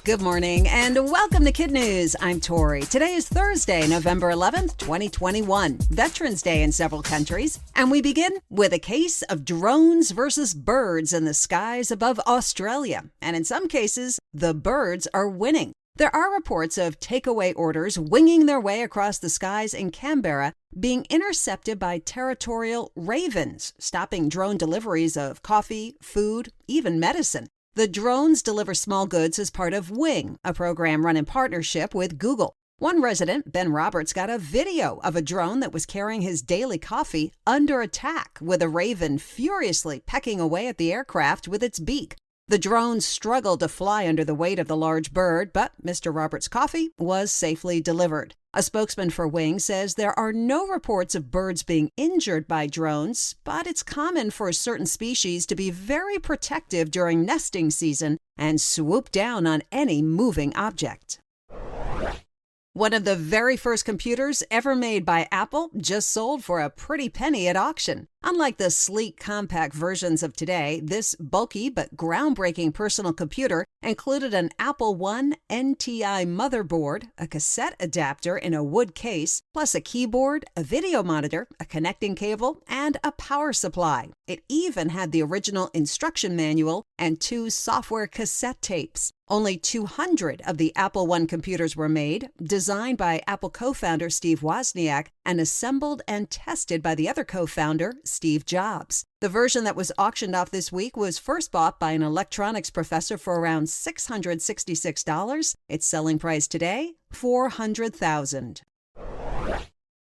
Good morning and welcome to KidNuz. I'm Tori. Today is Thursday, November 11th, 2021, Veterans Day in several countries. And we begin with a case of drones versus birds in the skies above Australia. And in some cases, the birds are winning. There are reports of takeaway orders winging their way across the skies in Canberra being intercepted by territorial ravens, stopping drone deliveries of coffee, food, even medicine. The drones deliver small goods as part of Wing, a program run in partnership with Google. One resident, Ben Roberts, got a video of a drone that was carrying his daily coffee under attack, with a raven furiously pecking away at the aircraft with its beak. The drone struggled to fly under the weight of the large bird, but Mr. Roberts' coffee was safely delivered. A spokesman for Wing says there are no reports of birds being injured by drones, but it's common for certain species to be very protective during nesting season and swoop down on any moving object. One of the very first computers ever made by Apple just sold for a pretty penny at auction. Unlike the sleek, compact versions of today, this bulky but groundbreaking personal computer included an Apple I NTI motherboard, a cassette adapter in a wood case, plus a keyboard, a video monitor, a connecting cable, and a power supply. It even had the original instruction manual and 2 software cassette tapes. Only 200 of the Apple I computers were made, designed by Apple co-founder Steve Wozniak and assembled and tested by the other co-founder, Steve Jobs. The version that was auctioned off this week was first bought by an electronics professor for around $666. Its selling price today, $400,000.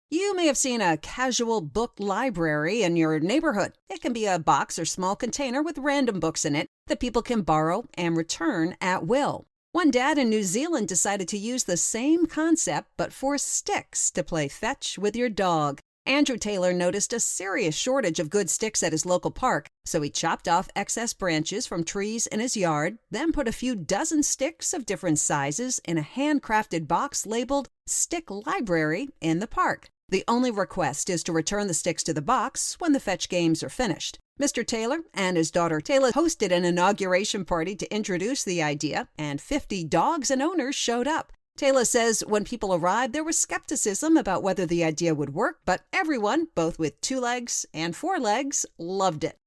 You may have seen a casual book library in your neighborhood. It can be a box or small container with random books in it that people can borrow and return at will. One dad in New Zealand decided to use the same concept but for sticks to play fetch with your dog. Andrew Taylor noticed a serious shortage of good sticks at his local park, so he chopped off excess branches from trees in his yard, then put a few dozen sticks of different sizes in a handcrafted box labeled Stick Library in the park. The only request is to return the sticks to the box when the fetch games are finished. Mr. Taylor and his daughter Taylor hosted an inauguration party to introduce the idea, and 50 dogs and owners showed up. Taylor says when people arrived, there was skepticism about whether the idea would work, but everyone, both with 2 legs and 4 legs, loved it.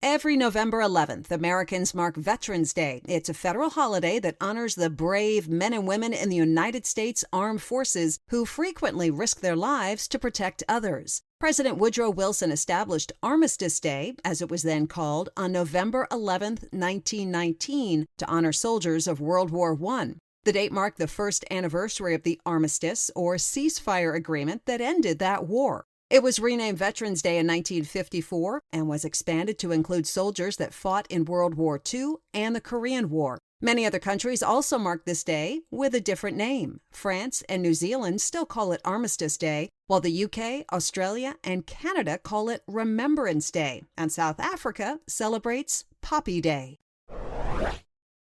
Every November 11th, Americans mark Veterans Day. It's a federal holiday that honors the brave men and women in the United States Armed Forces who frequently risk their lives to protect others. President Woodrow Wilson established Armistice Day, as it was then called, on November 11th, 1919, to honor soldiers of World War I. The date marked the first anniversary of the armistice, or ceasefire agreement, that ended that war. It was renamed Veterans Day in 1954 and was expanded to include soldiers that fought in World War II and the Korean War. Many other countries also mark this day with a different name. France and New Zealand still call it Armistice Day, while the UK, Australia, and Canada call it Remembrance Day, and South Africa celebrates Poppy Day.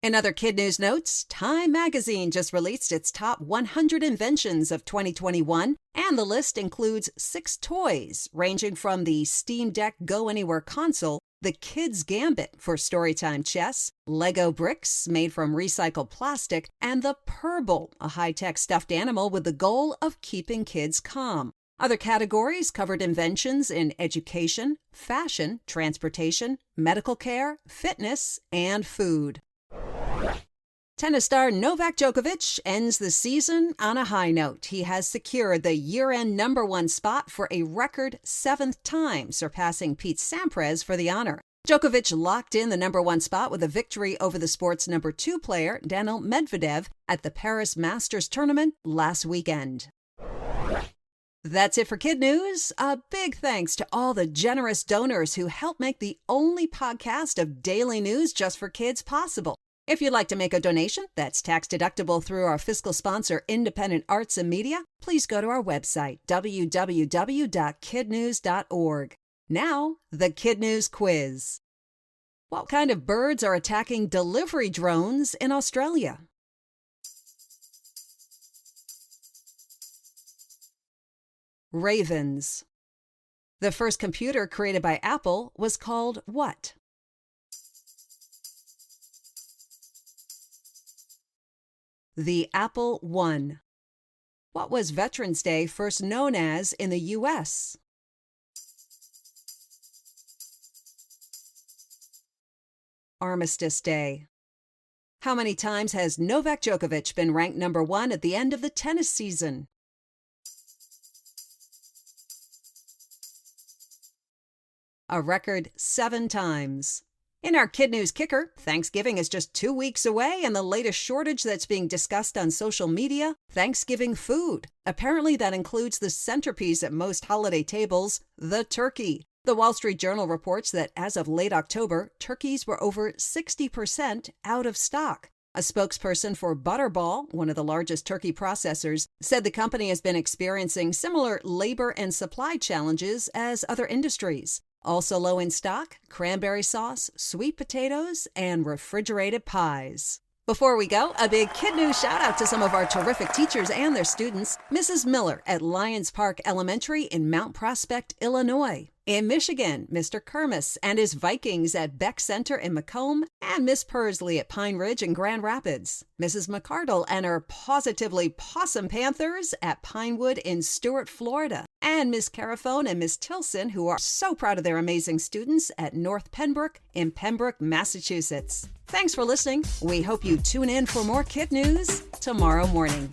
In other KidNuz notes, Time magazine just released its top 100 inventions of 2021, and the list includes 6 toys, ranging from the Steam Deck Go Anywhere console, the Kids Gambit for storytime chess, Lego bricks made from recycled plastic, and the Purble, a high-tech stuffed animal with the goal of keeping kids calm. Other categories covered inventions in education, fashion, transportation, medical care, fitness, and food. Tennis star Novak Djokovic ends the season on a high note. He has secured the year-end #1 spot for a record 7th time, surpassing Pete Sampras for the honor. Djokovic locked in the #1 spot with a victory over the sport's #2 player, Daniil Medvedev, at the Paris Masters tournament last weekend. That's it for KidNuz. A big thanks to all the generous donors who help make the only podcast of daily news just for kids possible. If you'd like to make a donation that's tax-deductible through our fiscal sponsor, Independent Arts and Media, please go to our website, www.kidnuz.org. Now, the KidNuz quiz. What kind of birds are attacking delivery drones in Australia? Ravens. The first computer created by Apple was called what? The Apple I. What was Veterans Day first known as in the U.S.? Armistice Day. How many times has Novak Djokovic been ranked number 1 at the end of the tennis season? A record 7 times. In our KidNuz Kicker, Thanksgiving is just 2 weeks away, and the latest shortage that's being discussed on social media, Thanksgiving food. Apparently that includes the centerpiece at most holiday tables, the turkey. The Wall Street Journal reports that as of late October, turkeys were over 60% out of stock. A spokesperson for Butterball, one of the largest turkey processors, said the company has been experiencing similar labor and supply challenges as other industries. Also low in stock, cranberry sauce, sweet potatoes, and refrigerated pies. Before we go, a big KidNuz shout out to some of our terrific teachers and their students. Mrs. Miller at Lions Park Elementary in Mount Prospect, Illinois. In Michigan, Mr. Kermis and his Vikings at Beck Center in Macomb, and Miss Pursley at Pine Ridge in Grand Rapids. Mrs. McCardle and her Positively Possum Panthers at Pinewood in Stuart, Florida. And Miss Carafone and Miss Tilson, who are so proud of their amazing students at North Pembroke in Pembroke, Massachusetts. Thanks for listening. We hope you tune in for more KidNuz tomorrow morning.